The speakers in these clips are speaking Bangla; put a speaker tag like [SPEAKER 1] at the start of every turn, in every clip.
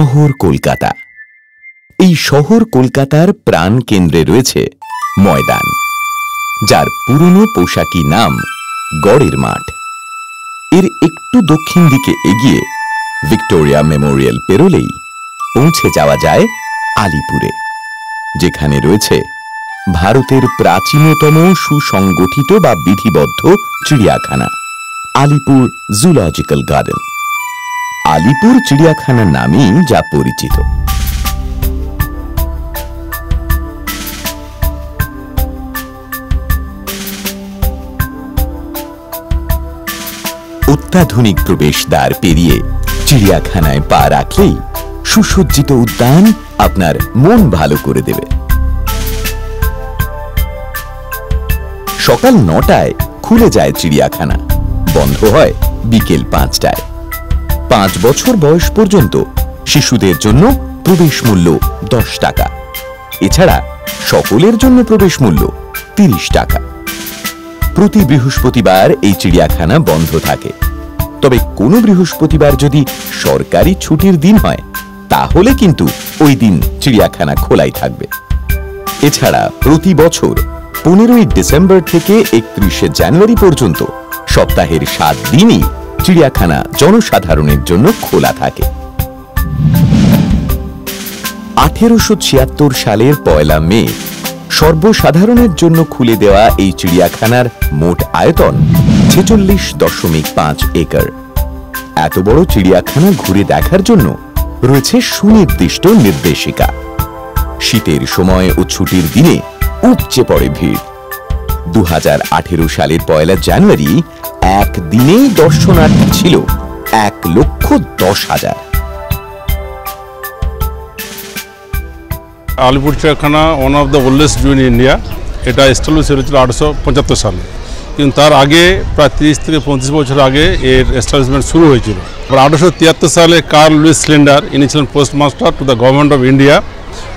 [SPEAKER 1] শহর কলকাতা। এই শহর কলকাতার প্রাণ কেন্দ্রে রয়েছে ময়দান, যার পুরনো পোশাকি নাম গড়ের মাঠ। এর একটু দক্ষিণ দিকে এগিয়ে ভিক্টোরিয়া মেমোরিয়াল পেরোলেই পৌঁছে যাওয়া যায় আলিপুরে, যেখানে রয়েছে ভারতের প্রাচীনতম সুসংগঠিত বা বিধিবদ্ধ চিড়িয়াখানা আলিপুর জুলজিক্যাল গার্ডেন। আলিপুর চিড়িয়াখানা নামেই যা পরিচিত। অত্যাধুনিক প্রবেশদ্বার পেরিয়ে চিড়িয়াখানায় পা রাখলেই সুসজ্জিত উদ্যান আপনার মন ভালো করে দেবে। সকাল 9টায় খুলে যায় চিড়িয়াখানা, বন্ধ হয় বিকেল 5টায়। 5 বছর বয়স পর্যন্ত শিশুদের জন্য প্রবেশ মূল্য 10 টাকা। এছাড়া সকলের জন্য প্রবেশ মূল্য 30 টাকা। প্রতি বৃহস্পতিবার এই চিড়িয়াখানা বন্ধ থাকে, তবে কোনো বৃহস্পতিবার যদি সরকারি ছুটির দিন হয় তাহলে কিন্তু ওই দিন চিড়িয়াখানা খোলাই থাকবে। এছাড়া প্রতি বছর 15ই ডিসেম্বর থেকে 31শে জানুয়ারি পর্যন্ত সপ্তাহের 7 দিনই চিড়িয়াখানা জনসাধারণের জন্য খোলা থাকে। 1876 সালের 1 মে সর্বসাধারণের জন্য খুলে দেওয়া এই চিড়িয়াখানার মোট আয়তন 46.5 একর। এত বড় চিড়িয়াখানা ঘুরে দেখার জন্য রয়েছে সুনির্দিষ্ট নির্দেশিকা। শীতের সময় ও ছুটির দিনে উপচে পড়ে ভিড়। 2018 সালের 1 জানুয়ারি একদিনেই দর্শনার্থী ছিল 1,10,000।
[SPEAKER 2] আলিপুর চিড়িয়াখানা one of the oldest zoo in India. এটা এস্টাবলিশ হয়েছিল 1875 সালে, কিন্তু তার আগে প্রায় 30 থেকে 35 বছর আগে এর এস্টাবলিশমেন্ট শুরু হয়েছিল। 1873 সালে কার্ল লুইস স্লেন্ডার, ইনি ছিলেন postmaster to the government of India.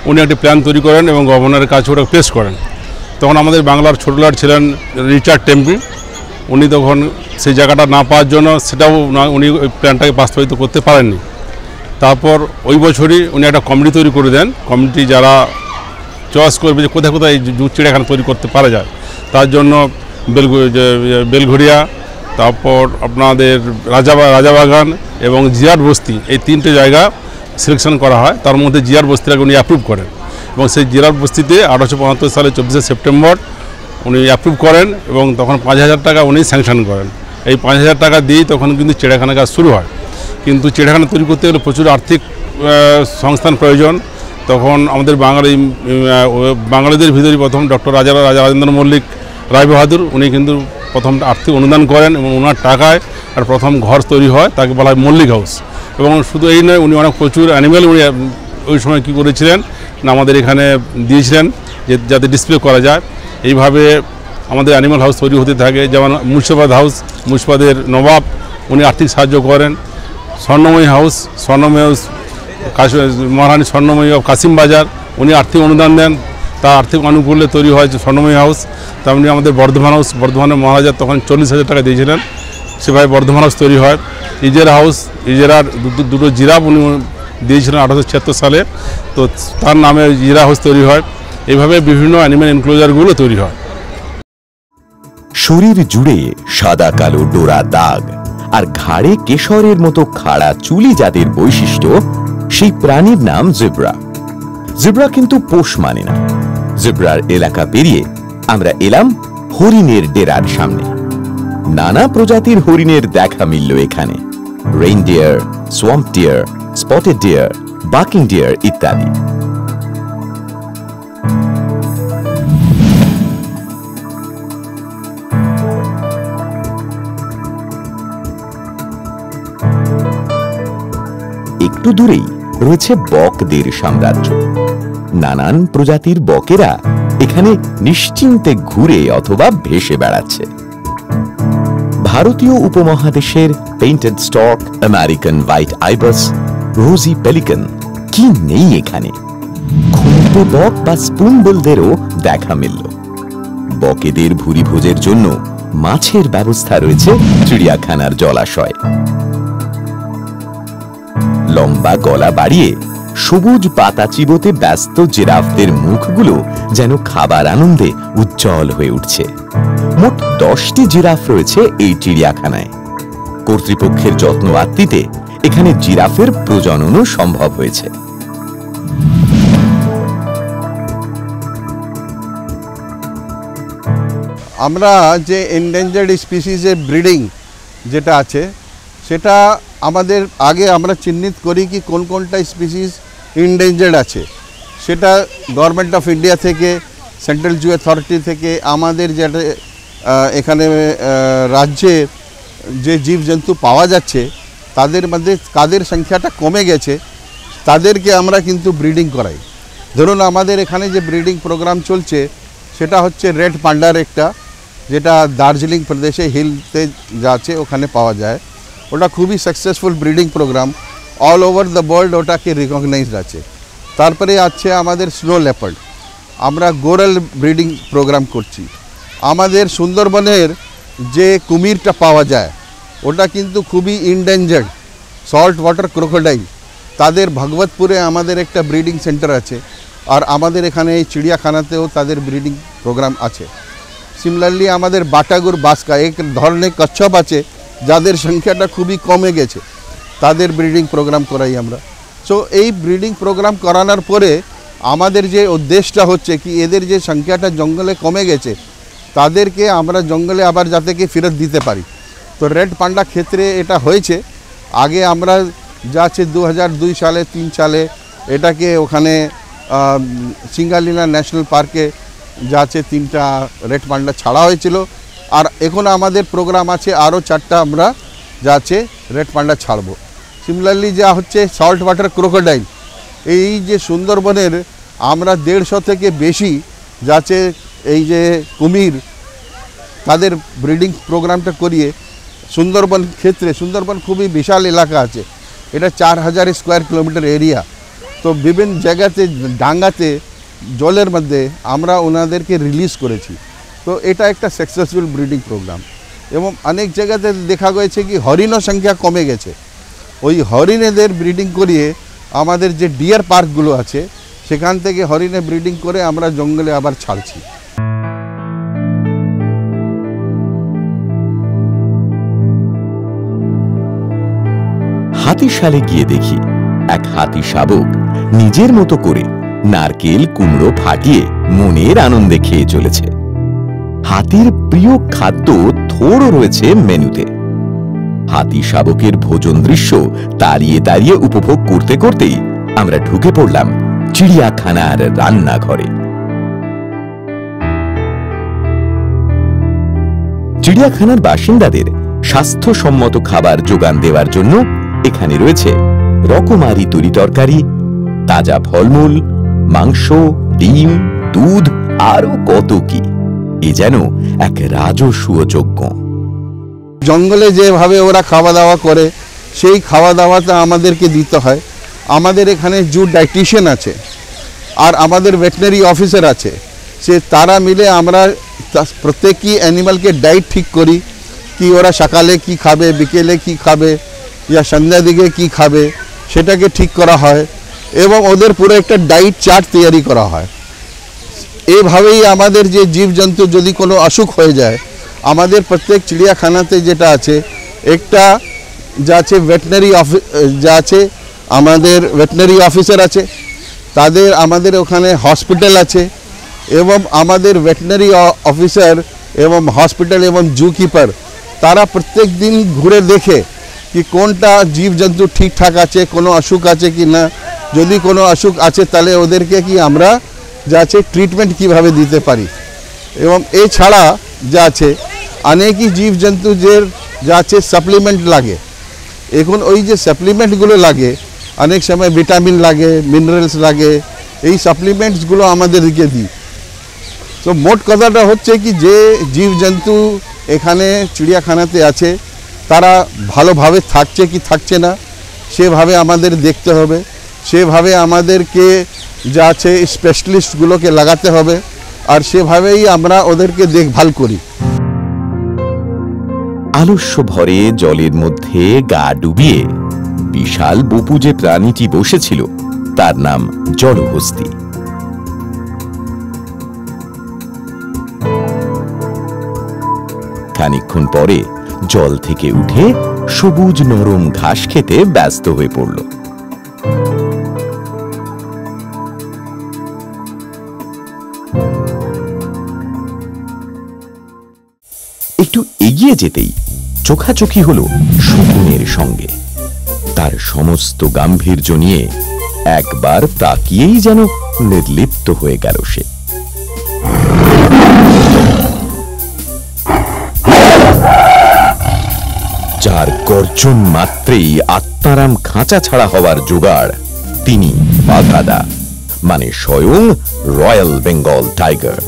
[SPEAKER 2] উনি একটি প্ল্যান তৈরি করেন এবং গভর্নরের কাছে ওটা পেশ করেন। তখন আমাদের বাংলার ছোট লর্ড ছিলেন রিচার্ড টেম্পি। উনি তখন সেই জায়গাটা না পাওয়ার জন্য সেটাও উনি ওই প্ল্যানটাকে বাস্তবায়িত করতে পারেননি। তারপর ওই বছরই উনি একটা কমিটি তৈরি করে দেন। কমিটি যারা চয়েস করবে যে কোথায় কোথায় চিড়িয়াখানা তৈরি করতে পারা যায়, তার জন্য বেলঘড়িয়া, তারপর আপনাদের রাজাবাগান এবং জিয়ার বস্তি, এই 3টে জায়গা সিলেকশন করা হয়। তার মধ্যে জিয়ার বস্তিটাকে উনি অ্যাপ্রুভ করেন এবং সেই জিয়ার বস্তিতে 1875 সালে 24শে সেপ্টেম্বর উনি অ্যাপ্রুভ করেন এবং তখন 5,000 টাকা উনি স্যাংশন করেন। এই 5,000 টাকা দিয়েই তখন কিন্তু চিড়িয়াখানা কাজ শুরু হয়। কিন্তু চিড়িয়াখানা তৈরি করতে গেলে প্রচুর আর্থিক সংস্থান প্রয়োজন। তখন আমাদের বাঙালিদের ভিতরে প্রথম ডক্টর রাজা রাজেন্দ্র মল্লিক রায়বাহাদুর, উনি কিন্তু প্রথম আর্থিক অনুদান করেন এবং ওনার টাকায় আর প্রথম ঘর তৈরি হয়, তাকে বলা হয় মল্লিক হাউস। এবং শুধু এই নয়, উনি অনেক প্রচুর অ্যানিম্যাল উনি ওই সময় কী করেছিলেন না আমাদের এখানে দিয়েছিলেন যাতে ডিসপ্লে করা যায়। এইভাবে আমাদের অ্যানিম্যাল হাউস তৈরি হতে থাকে। যেমন মুর্শিদাবাদ হাউস, মুর্শিদাবাদের নবাব উনি আর্থিক সাহায্য করেন। Swarnamoyee house Maharani Swarnamoyee of Kasimbazar, উনি আর্থিক অনুদান দেন। তার আর্থিক অনুকূল্যে তৈরি হয় স্বর্ণময়ী হাউস। তেমনি আমাদের বর্ধমান হাউস, বর্ধমানের মহারাজা তখন 40,000 টাকা দিয়েছিলেন, সেভাবে বর্ধমান হাউস তৈরি হয়। ইজেরা হাউস, ইজেরার দুটো জিরাফ উনি দিয়েছিলেন 1876 সালে, তো তার নামে জিরা হাউস তৈরি হয়। এইভাবে বিভিন্ন অ্যানিম্যাল এনক্লোজারগুলো তৈরি হয়।
[SPEAKER 1] শরীর জুড়ে সাদা কালো ডোরা দাগ আর ঘাড়ে কেশরের মতো খাড়া চুলি যাদের বৈশিষ্ট্য, সেই প্রাণীর নাম জেব্রা। জেব্রা কিন্তু পোষ মানে না। জেব্রার এলাকা পেরিয়ে আমরা এলাম হরিণের ডেরার সামনে। নানা প্রজাতির হরিণের দেখা মিলল এখানে। Reindeer, swamp deer, spotted deer, barking deer ইত্যাদি। একটু দূরেই রয়েছে বকদের সাম্রাজ্য। নানান প্রজাতির বকেরা এখানে নিশ্চিন্তে ঘুরে অথবা ভেসে বেড়াচ্ছে। ভারতীয় উপমহাদেশের painted stork, American white ibis, rosy pelican, কি নেই এখানে। খুঁটে বক বা স্পুনবিলদেরও দেখা মিলল। বকেদের ভুরিভোজের জন্য মাছের ব্যবস্থা রয়েছে চিড়িয়াখানার জলাশয়। লম্বা গলা বাড়িয়ে সবুজ পাতা চিবোতে ব্যস্ত জিরাফদের মুখগুলো যেন খাবার আনন্দে উজ্জ্বল হয়ে উঠছে। মোট 10টি জিরাফ রয়েছে এই চিড়িয়াখানায়। কর্তৃপক্ষের যত্ন আত্মিতে এখানে জিরাফের প্রজননও সম্ভব হয়েছে।
[SPEAKER 3] আমরা যে এন্ডেঞ্জার্ড স্পিসিসের ব্রিডিং যেটা আছে সেটা আমাদের আগে আমরা চিহ্নিত করি কি কোন কোনটা স্পিসিস এন্ডেঞ্জার্ড আছে। সেটা গভর্নমেন্ট অফ ইন্ডিয়া থেকে, সেন্ট্রাল জু অথরিটি থেকে, আমাদের যেটা এখানে রাজ্যে যে জীবজন্তু পাওয়া যাচ্ছে তাদের মধ্যে কাদের সংখ্যাটা কমে গেছে তাদেরকে আমরা কিন্তু ব্রিডিং করাই। ধরুন আমাদের এখানে যে ব্রিডিং প্রোগ্রাম চলছে সেটা হচ্ছে রেড পান্ডার একটা, যেটা দার্জিলিং প্রদেশে হিলতে যাচ্ছে ওখানে পাওয়া যায়। ওটা খুবই successful breeding programme, all over the world ওটাকে রিকগনাইজড আছে। তারপরে আছে আমাদের স্নো লেপার্ড, আমরা গোরাল ব্রিডিং প্রোগ্রাম করছি। আমাদের সুন্দরবনের যে কুমিরটা পাওয়া যায় ওটা কিন্তু খুবই ইনডেঞ্জার্ড, সল্ট ওয়াটার ক্রোকোডাইল। তাদের ভগবতপুরে আমাদের একটা ব্রিডিং সেন্টার আছে, আর আমাদের এখানে এই চিড়িয়াখানাতেও তাদের ব্রিডিং প্রোগ্রাম আছে। সিমিলারলি আমাদের বাটাগুর বাসকা এক ধরনের কচ্ছপ আছে যাদের সংখ্যাটা খুবই কমে গেছে, তাদের ব্রিডিং প্রোগ্রাম করাই আমরা। সো এই ব্রিডিং প্রোগ্রাম করানোর পরে আমাদের যে উদ্দেশ্যটা হচ্ছে কি এদের যে সংখ্যাটা জঙ্গলে কমে গেছে তাদেরকে আমরা জঙ্গলে আবার যাতে কি ফেরত দিতে পারি। তো রেড পান্ডা ক্ষেত্রে এটা হয়েছে। আগে আমরা যাচ্ছে 2002 সালে 3 সালে এটাকে ওখানে সিঙ্গালিলা ন্যাশনাল পার্কে যাচ্ছে 3টা রেড পান্ডা ছাড়া হয়েছিল, আর এখন আমাদের প্রোগ্রাম আছে আরও 4টা আমরা যাচ্ছে রেড পান্ডা ছাড়বো। সিমিলারলি যা হচ্ছে সল্ট ওয়াটার ক্রোকোডাইল, এই যে সুন্দরবনের আমরা 150 থেকে বেশি যাচ্ছে এই যে কুমির তাদের ব্রিডিং প্রোগ্রামটা করিয়ে সুন্দরবন ক্ষেত্রে, সুন্দরবন খুবই বিশাল এলাকা আছে, এটা 4000 স্কোয়ার কিলোমিটার এরিয়া। তো বিভিন্ন জায়গাতে ডাঙ্গাতে জলের মধ্যে আমরা ওনাদেরকে রিলিজ করেছি। তো এটা একটা সাকসেসফুল ব্রিডিং প্রোগ্রাম। এবং অনেক জায়গাতে দেখা গেছে কি হরিণের সংখ্যা কমে গেছে, ওই হরিণেদের ব্রিডিং করিয়ে আমাদের যে ডিয়ার পার্কগুলো আছে সেখান থেকে হরিণে ব্রিডিং করে আমরা জঙ্গলে আবার ছাড়ছি।
[SPEAKER 1] হাতিশালে গিয়ে দেখি এক হাতি শাবক নিজের মতো করে নারকেল কুমড়ো ফাটিয়ে মনের আনন্দে খেয়ে চলেছে। হাতির প্রিয় খাদ্য থোড়ও রয়েছে মেনুতে। হাতি শাবকের ভোজন দৃশ্য দাঁড়িয়ে দাঁড়িয়ে উপভোগ করতে করতেই আমরা ঢুকে পড়লাম চিড়িয়াখানার রান্নাঘরে। চিড়িয়াখানার বাসিন্দাদের স্বাস্থ্যসম্মত খাবার যোগান দেওয়ার জন্য এখানে রয়েছে রকমারি তরি তরকারি, তাজা ফলমূল, মাংস, ডিম, দুধ, আরো কত কি। এ যেন এক রাজস্ব যজ্ঞ।
[SPEAKER 3] জঙ্গলে যেভাবে ওরা খাওয়া দাওয়া করে সেই খাওয়া দাওয়াটা আমাদেরকে দিতে হয়। আমাদের এখানে জু ডায়েটিশিয়ান আছে আর আমাদের ভেটেরিনারি অফিসার আছে, সে তারা মিলে আমরা প্রত্যেকই অ্যানিমালকে ডায়েট ঠিক করি কি ওরা সকালে কি খাবে, বিকেলে কি খাবে, या সন্ধ্যা দিকে কি খাবে সেটাকে ঠিক করা হয় এবং ওদের পুরো একটা ডায়েট চার্ট তৈরি করা হয়। এইভাবেই আমাদের যে জীবজন্তু যদি কোনো অসুখ হয়ে যায়, আমাদের প্রত্যেক চিড়িয়াখানাতে যেটা আছে একটা যা আছে ভেটেরিনারি যা আছে আমাদের ভেটেরিনারি অফিসার আছে, তাদের আমাদের ওখানে হসপিটাল আছে এবং আমাদের ভেটেরিনারি অফিসার এবং হসপিটাল এবং জু কিপার তারা প্রত্যেক দিন ঘুরে দেখে कि কোনটা জীবজন্তু ঠিকঠাক আছে, কোনো অসুখ আছে কি না। যদি কোনো অসুখ আছে তাহলে ওদেরকে কি আমরা যা আছে ট্রিটমেন্ট কিভাবে দিতে পারি। এবং এছাড়া যা আছে অনেকই জীবজন্তু যে যা আছে সাপ্লিমেন্ট লাগে, এখন ওই যে সাপ্লিমেন্টগুলো লাগে অনেক সময় ভিটামিন লাগে, মিনারেলস লাগে, এই সাপ্লিমেন্টসগুলো আমাদেরকে দিই। তো মোট কথাটা হচ্ছে কি যে জীবজন্তু এখানে চিড়িয়াখানাতে আছে তারা ভালোভাবে থাকছে কি থাকছে না সেভাবে আমাদের দেখতে হবে, সেভাবে আমাদেরকে যা আছে স্পেশালিস্টগুলোকে লাগাতে হবে আর সেভাবেই আমরা ওদেরকে দেখভাল করি।
[SPEAKER 1] আলস্য ভরে জলের মধ্যে গা ডুবিয়ে বিশাল বপু যে প্রাণীটি বসেছিল তার নাম জলহস্তি। খানিকক্ষণ পরে জল থেকে উঠে সবুজ নরম ঘাস খেতে ব্যস্ত হয়ে পড়ল। একটু এগিয়ে যেতেই চোখাচোখি হলো শকুনের সঙ্গে। তার সমস্ত গাম্ভীর্য নিয়ে একবার তাকিয়েই যেন নির্লিপ্ত হয়ে গেল সে। যার গর্জন মাত্রেই আত্মারাম খাঁচা ছাড়া হওয়ার জোগাড় তিনি বাঘাদা, মানে স্বয়ং রয়্যাল বেঙ্গল টাইগার।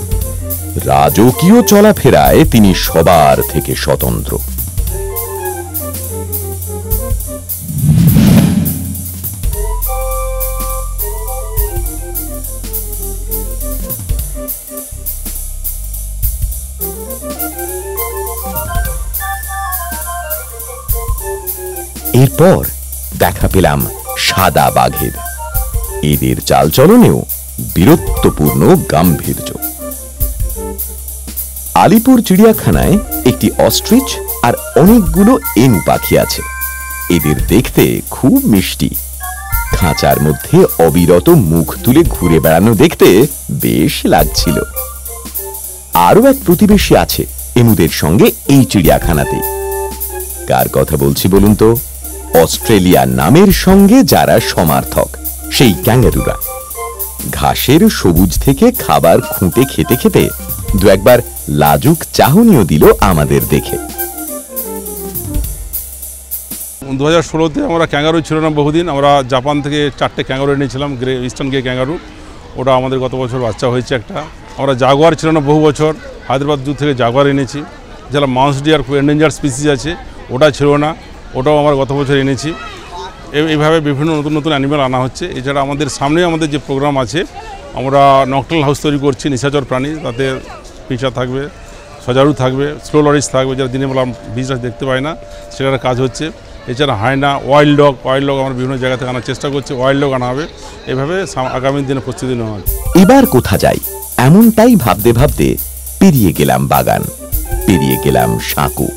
[SPEAKER 1] রাজকীয় চলাফেরায় তিনি সবার থেকে স্বতন্ত্র। এরপর দেখা পেলাম সাদা বাঘের। এদের চালচলনেও বীরত্বপূর্ণ গাম্ভীর্য। আলিপুর চিড়িয়াখানায় একটি অস্ট্রিচ আর অনেকগুলো এনু পাখি আছে। এদের দেখতে খুব মিষ্টি। খাঁচার মধ্যে অবিরত মুখ তুলে ঘুরে বেড়ানো দেখতে বেশ লাগছিল। আরো এক প্রতিবেশী আছে এনুদের সঙ্গে এই চিড়িয়াখানাতে। কার কথা বলছি বলুন তো? অস্ট্রেলিয়া নামের সঙ্গে যারা সমার্থক, সেই ক্যাঙ্গারুরা। ঘাসের সবুজ থেকে খাবার খুঁটে খেতে খেতে দু একবার লাজুক চাহনিও দিল আমাদের দেখে।
[SPEAKER 2] 2016-তে আমরা ক্যাঙ্গারু ছিল না বহুদিন। আমরা জাপান থেকে 4টে ক্যাঙ্গারু এনেছিলাম, ইস্টার্ন গ্রে ক্যাঙ্গারু। ওটা আমাদের গত বছর বাচ্চা হয়েছে একটা। আমরা জাগুয়ার ছিল না বহু বছর, হায়দ্রাবাদ জু থেকে জাগুয়ার এনেছি। যারা মাউস ডিয়ার খুব এন্ডেঞ্জার স্পিসিস আছে, ওটা ছিল না, ওটাও আমরা গত বছর এনেছি। এইভাবে বিভিন্ন নতুন নতুন অ্যানিমেল আনা হচ্ছে। এছাড়া আমাদের সামনে আমাদের যে প্রোগ্রাম আছে, আমরা নকটার্নাল হাউস তৈরি করছি নিশাচর প্রাণী। তাতে পিঁচা থাকবে, সজারু থাকবে, স্লো লরিস থাকবে, যারা দিনের বেলা বিচটা দেখতে পায় না, সেটার কাজ হচ্ছে। এছাড়া হায়না, ওয়াইল্ড ডগ আমরা বিভিন্ন জায়গা থেকে আনার চেষ্টা করছি। ওয়াইল্ড ডগ আনা হবে। এভাবে আগামী দিনে প্রস্তুতি নেওয়া হবে।
[SPEAKER 1] এবার কোথা যাই এমনটাই ভাবতে ভাবতে পেরিয়ে গেলাম বাগান, পেরিয়ে গেলাম সাঁকো।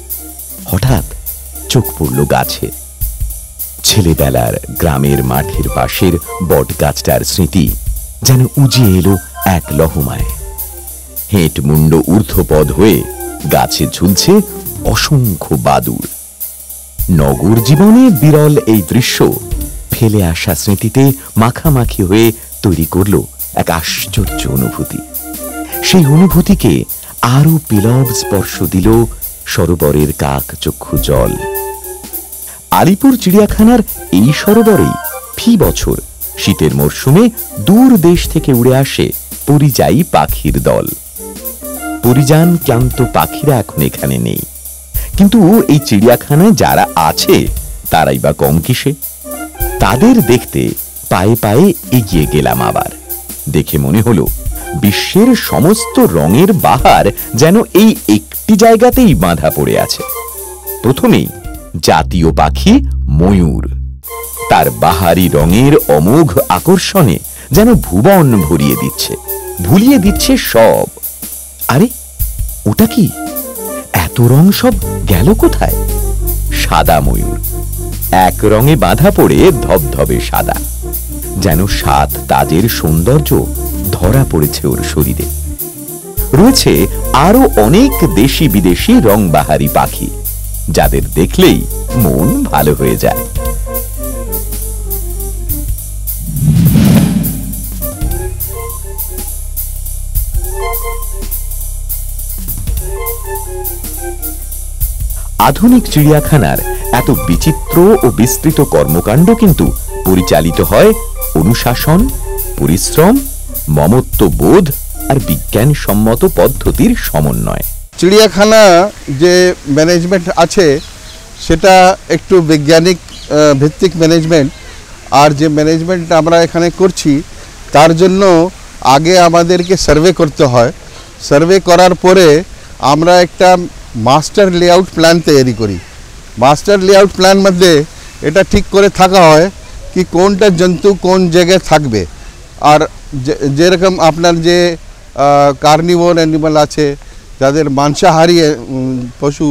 [SPEAKER 1] হঠাৎ চোখ পড়ল গাছে। ছেলেবেলার গ্রামের মাঠের পাশের বট গাছটার স্মৃতি যেন উজিয়ে এলো এক লহমায়। হেঁট মুন্ড ঊর্ধ্বপদ হয়ে গাছে ঝুলছে অসংখ্য বাদুড়। নগর জীবনে বিরল এই দৃশ্য ফেলে আসা স্মৃতিতে মাখামাখি হয়ে তৈরি করল এক আশ্চর্য অনুভূতি। সেই অনুভূতিকে আরো বিলব স্পর্শ দিল সরোবরের কাক চক্ষু জল। আলিপুর চিড়িয়াখানার এই সরোবরেই ফি বছর শীতের মরশুমে দূর দেশ থেকে উড়ে আসে পরিযায়ী পাখির দল। পরিযান ক্লান্ত পাখিরা এখন এখানে নেই, কিন্তু এই চিড়িয়াখানায় যারা আছে তারাই বা কম কিসে। তাদের দেখতে পায়ে পায়ে এগিয়ে গেলাম। আবার দেখে মনে হলো বিশ্বের সমস্ত রঙের বাহার যেন এই একটি জায়গাতেই বাঁধা পড়ে আছে। প্রথমেই জাতীয় পাখি ময়ূর। তার বাহারি রঙের অমোঘ আকর্ষণে যেন ভুবন ভুলিয়ে দিচ্ছে সব। আরে ওটা কি? এত রং সব গেল কোথায়? সাদা ময়ূর, এক রঙে বাঁধা পড়ে ধবধবে সাদা, যেন 7 তাজের সৌন্দর্য ধরা পড়েছে ওর শরীরে। রয়েছে আরো অনেক দেশি বিদেশি রংবাহারি পাখি, যাদের দেখলেই মন ভালো হয়ে যায়। আধুনিক চিড়িয়াখানার এত বিচিত্র ও বিস্তৃত কর্মকাণ্ড কিন্তু পরিচালিত হয় অনুশাসন, পরিশ্রম, মমত্ববোধ আর বিজ্ঞানসম্মত পদ্ধতির সমন্বয়।
[SPEAKER 3] চিড়িয়াখানা যে ম্যানেজমেন্ট আছে সেটা একটু বৈজ্ঞানিক ভিত্তিক ম্যানেজমেন্ট। আর যে ম্যানেজমেন্ট আমরা এখানে করছি তার জন্য আগে আমাদেরকে সার্ভে করতে হয়। সার্ভে করার পরে আমরা একটা মাস্টার লেআউট প্ল্যান তৈরি করি। মাস্টার লেআউট প্ল্যান মধ্যে এটা ঠিক করে থাকা হয় কি কোনটা জন্তু কোন জায়গায় থাকবে। আর যেরকম আপনার যে কার্নিভোর অ্যানিমাল আছে, যাদের মাংসাহারী পশু,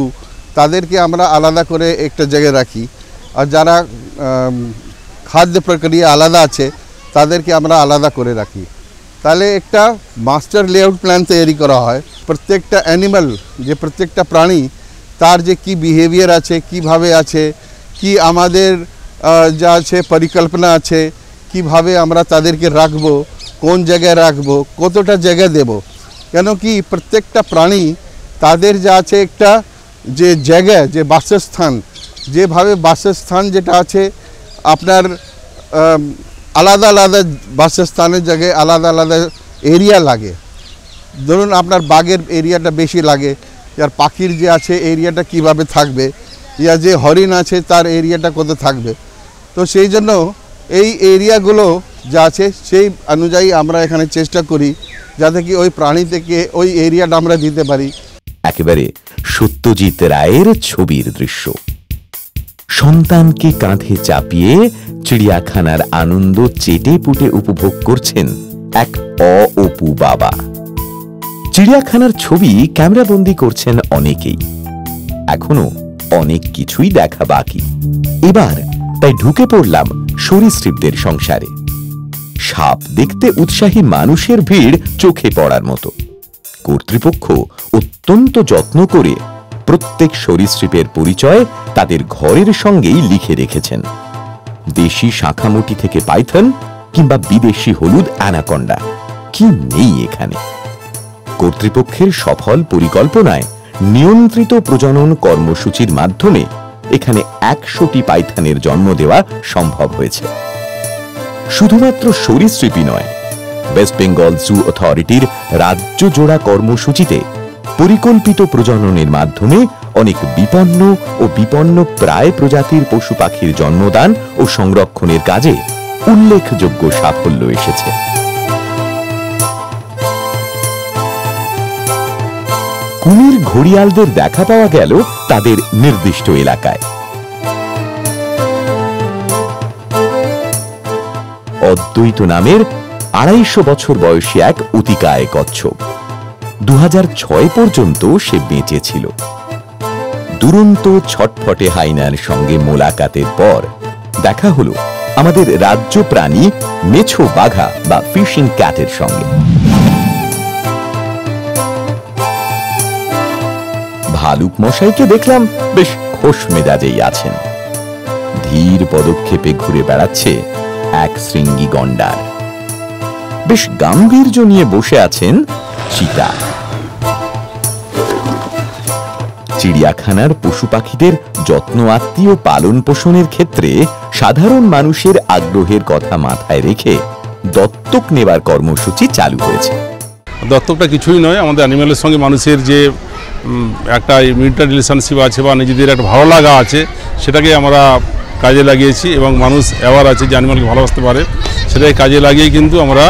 [SPEAKER 3] তাদেরকে আমরা আলাদা করে একটা জায়গায় রাখি, আর যারা খাদ্য প্রক্রিয়া আলাদা আছে তাদেরকে আমরা আলাদা করে রাখি। তাহলে একটা মাস্টার লেআউট প্ল্যান তৈরি করা হয়। প্রত্যেকটা অ্যানিমাল, যে প্রত্যেকটা প্রাণী, তার যে কি বিহেভিয়ার আছে, কিভাবে আছে, কি আমাদের যা আছে পরিকল্পনা আছে, কিভাবে আমরা তাদেরকে রাখবো, কোন জায়গায় রাখবো, কতটা জায়গা দেব। কেন কি প্রত্যেকটা প্রাণী তাদের যা আছে একটা যে জায়গা, যে বাসস্থান, যেভাবে বাসস্থান যেটা আছে আপনার আলাদা আলাদা বাসস্থানের জায়গায় আলাদা আলাদা এরিয়া লাগে। ধরুন আপনার বাঘের এরিয়াটা বেশি লাগে, আর পাখির যে আছে এরিয়াটা কিভাবে থাকবে, ইয়া যে হরিণ আছে তার এরিয়াটা কত থাকবে। তো সেই জন্য এই এরিয়াগুলো যা আছে সেই অনুযায়ী আমরা এখানে চেষ্টা করি যাতে কি ওই প্রাণী থেকে ওই এরিয়াটা আমরা দিতে পারি।
[SPEAKER 1] একেবারে সত্যজিৎ রায়ের ছবির দৃশ্য। সন্তানকে কাঁধে চাপিয়ে চিড়িয়াখানার আনন্দ চেটে পুটে উপভোগ করছেন এক অপু বাবা। চিড়িয়াখানার ছবি ক্যামেরাবন্দি করছেন অনেকেই। এখনো অনেক কিছুই দেখা বাকি। এবার তাই ঢুকে পড়লাম সরীসৃপদের সংসারে। সাপ দেখতে উৎসাহী মানুষের ভিড় চোখে পড়ার মতো। কর্তৃপক্ষ অত্যন্ত যত্ন করে প্রত্যেক সরীসৃপের পরিচয় তাদের ঘরের সঙ্গেই লিখে রেখেছেন। দেশি শাঁখামুটি থেকে পাইথন কিংবা বিদেশি হলুদ অ্যানাকন্ডা, কি নেই এখানে। কর্তৃপক্ষের সফল পরিকল্পনায় নিয়ন্ত্রিত প্রজনন কর্মসূচির মাধ্যমে এখানে 100টি পাইথনের জন্ম দেওয়া সম্ভব হয়েছে। শুধুমাত্র সরীসৃপই নয়, ওয়েস্ট বেঙ্গল জু অথরিটির রাজ্য জোড়া কর্মসূচিতে পরিকল্পিত প্রজননের মাধ্যমে অনেক বিপন্ন ও বিপন্ন প্রায় প্রজাতির পশু পাখির জন্মদান ও সংরক্ষণের কাজে উল্লেখযোগ্য সাফল্য এসেছে। কুমির ঘড়িয়ালদের দেখা পাওয়া গেল তাদের নির্দিষ্ট এলাকায়। অদ্বৈত নামের 250 বছর বয়সী এক অতিকায় কচ্ছপ 2006 পর্যন্ত সে বেঁচে ছিল। দুরন্ত ছটফটে হাইনার সঙ্গে মোলাকাতের পর দেখা হলো আমাদের রাজ্য প্রাণী মেছো বাঘা বা ফিশিং ক্যাটের সঙ্গে। ভালুক মশাইকে দেখলাম বেশ খোশ মেজাজেই আছেন। ধীর পদক্ষেপে ঘুরে বেড়াচ্ছে এক শৃঙ্গী গন্ডার। বেশ গাম্ভীর্য নিয়ে বসে আছেন চিতা। চিড়িয়াখানার পশু পাখিদের যত্ন আত্মীয় পালন পোষণের ক্ষেত্রে সাধারণ মানুষের আগ্রহের কথা মাথায় রেখে দত্তক নেবার কর্মসূচি চালু হয়েছে।
[SPEAKER 2] দত্তকটা কিছুই নয়, আমাদের অ্যানিমেলের সঙ্গে মানুষের যে একটা মিউচুয়াল রিলেশনশিপ আছে বা নিজেদের একটা ভালো লাগা আছে, সেটাকে আমরা কাজে লাগিয়েছি এবং মানুষ অ্যাওয়ার আছে যে অ্যানিমেলকে ভালোবাসতে পারে, সেটাই কাজে লাগিয়ে কিন্তু আমরা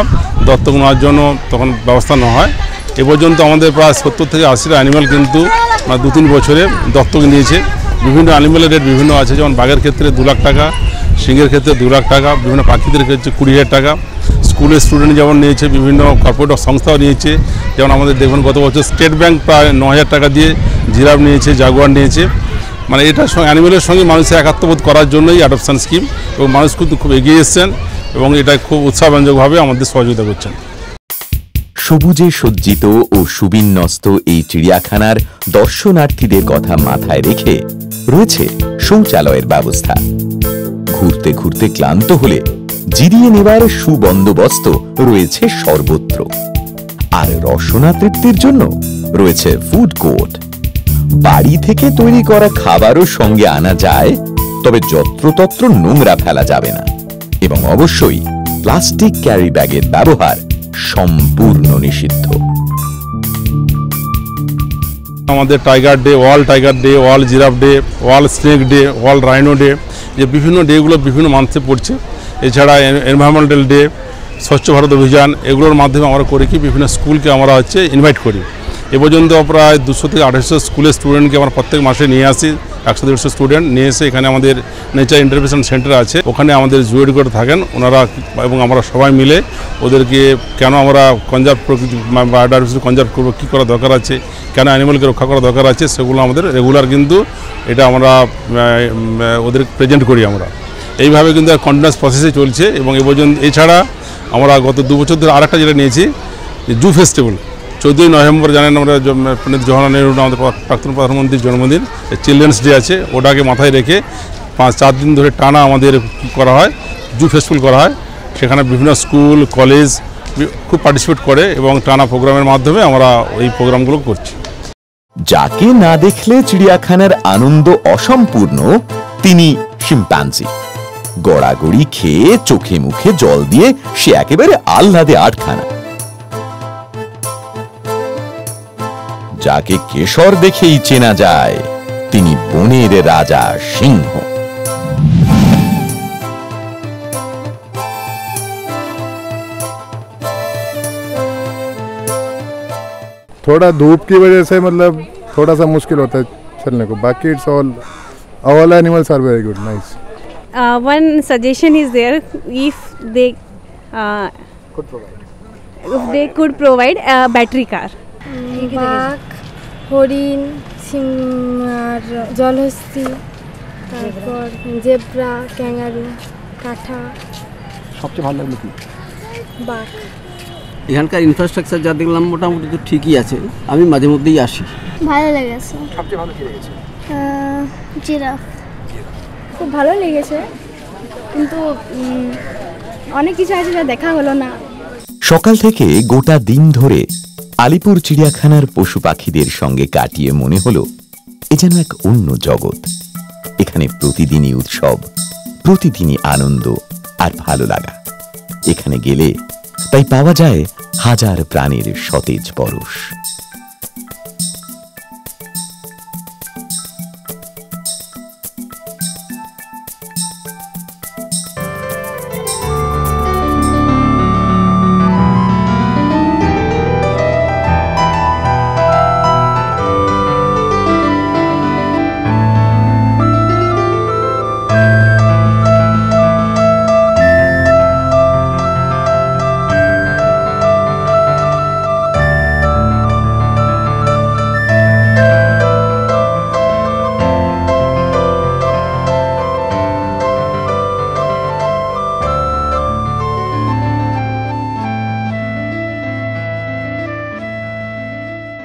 [SPEAKER 2] দত্তক নেওয়ার জন্য তখন ব্যবস্থা নেওয়া হয়। এ পর্যন্ত আমাদের প্রায় 70 থেকে 80টা অ্যানিমেল কিন্তু 2-3 বছরে দত্তক নিয়েছে। বিভিন্ন অ্যানিমেলের রেট বিভিন্ন আছে, যেমন বাঘের ক্ষেত্রে 2 লাখ টাকা, সিংহের ক্ষেত্রে 2 লাখ টাকা, বিভিন্ন পাখিদের ক্ষেত্রে 20,000 টাকা। স্কুলের স্টুডেন্ট যেমন নিয়েছে, বিভিন্ন কর্পোরেট সংস্থাও নিয়েছে। যেমন আমাদের দেখুন গত বছর স্টেট ব্যাংক প্রায় 9,000 টাকা দিয়ে জিরাফ নিয়েছে, জাগুয়ার নিয়েছে। মানে এটার সঙ্গে অ্যানিমেলের সঙ্গে মানুষের একাত্মবোধ করার জন্যই অ্যাডপশন স্কিম, এবং মানুষ কিন্তু খুব এগিয়ে এসছেন এবং এটা খুব উৎসাহব্যঞ্জকভাবে আমাদের সহযোগিতা করছেন।
[SPEAKER 1] সবুজে সজ্জিত ও সুবিন্যস্ত এই চিড়িয়াখানার দর্শনার্থীদের কথা মাথায় রেখে রয়েছে শৌচালয়ের ব্যবস্থা। ঘুরতে ঘুরতে ক্লান্ত হলে জিরিয়ে নেবার সুবন্দোবস্ত রয়েছে সর্বত্র। আর রসনা তৃপ্তির জন্য রয়েছে ফুড কোর্ট। বাড়ি থেকে তৈরি করা খাবারও সঙ্গে আনা যায়, তবে যত্রতত্র নোংরা ফেলা যাবে না, এবং অবশ্যই প্লাস্টিক ক্যারি ব্যাগের ব্যবহার সম্পূর্ণ নিষিদ্ধ।
[SPEAKER 2] আমাদের tiger day, world tiger day, world giraffe day, world snake day, world rhino day, যে বিভিন্ন ডেগুলো বিভিন্ন মান্থে পড়ছে। এছাড়া এনভায়রনমেন্টাল ডে, স্বচ্ছ ভারত অভিযান, এগুলোর মাধ্যমে আমরা করি কি বিভিন্ন স্কুলকে আমরা ইনভাইট করি। এ পর্যন্ত প্রায় 200 থেকে 250 স্কুলের স্টুডেন্টকে আমরা প্রত্যেক মাসে নিয়ে আসি 100-150 স্টুডেন্ট নিয়ে এসে এখানে আমাদের নেচার ইন্টারভেনশন সেন্টার আছে, ওখানে আমাদের জুয়েড করে থাকেন ওনারা, এবং আমরা সবাই মিলে ওদেরকে কেন আমরা কনজার্ভ প্রকৃতি বায়োডাইভার্সিটি কনজার্ভ করবো, কী করা দরকার আছে, কেন অ্যানিমালকে রক্ষা করা দরকার আছে, সেগুলো আমাদের রেগুলার কিন্তু এটা আমরা ওদের প্রেজেন্ট করি আমরা। এইভাবে কিন্তু কন্টিনিউয়াস প্রসেসে চলছে। এবং এছাড়া আমরা গত 2 বছর ধরে আরেকটা যেটা নিয়েছি, জু ফেস্টিভ্যাল। 14ই নভেম্বর জানেন আমরা পণ্ডিত জওহরলাল নেহরু আমাদের প্রাক্তন প্রধানমন্ত্রীর জন্মদিন, চিলড্রেন্স ডে আছে, ওটাকে মাথায় রেখে 5-4 দিন ধরে টানা আমাদের কী করা হয়, জু ফেস্টিভ্যাল করা হয়। সেখানে বিভিন্ন স্কুল কলেজ খুব পার্টিসিপেট করে এবং টানা প্রোগ্রামের মাধ্যমে আমরা এই প্রোগ্রামগুলো করছি।
[SPEAKER 1] যাকে না দেখলে চিড়িয়াখানার আনন্দ অসম্পূর্ণ তিনি শিম্পাঞ্জি। গড়াগড়ি খেয়ে চোখে মুখে জল দিয়ে সে একেবারে আহ্লাদে আটখানা। যাকে কেশর দেখেই চেনা যায় তিনি বনের রাজা সিংহ।
[SPEAKER 4] थोड़ा धूप की वजह से मतलब थोड़ा सा मुश्किल होता है चलने को, बाकी it's all animals are very good, nice.
[SPEAKER 5] One suggestion is there, if they could provide a battery car.
[SPEAKER 6] বাঘ, হরিণ, আর জলহস্তি, তারপর জেব্রা, ক্যাঙ্গারু, কাঁঠা।
[SPEAKER 7] সবচেয়ে ভালো লাগলো কি?
[SPEAKER 6] বাঘ।
[SPEAKER 7] এখানকার ইনফ্রাস্ট্রাকচার যা দেখলাম মোটামুটি তো ঠিকই আছে, আমি মাঝে মধ্যেই আসি।
[SPEAKER 6] ভালো লেগেছে।
[SPEAKER 7] সবচেয়ে ভালো কি লেগেছে?
[SPEAKER 6] জিরাফ। খুব ভালো লেগেছে, কিন্তু অনেক কিছু আছে যা দেখা হলো না।
[SPEAKER 1] সকাল থেকে গোটা দিন ধরে আলিপুর চিড়িয়াখানার পশু পাখিদের সঙ্গে কাটিয়ে মনে হলো এ যেন এক অন্য জগৎ। এখানে প্রতিদিনই উৎসব, প্রতিদিনই আনন্দ আর ভালো লাগা। এখানে গেলে তাই পাওয়া যায় হাজার প্রাণীর সতেজ পরশ।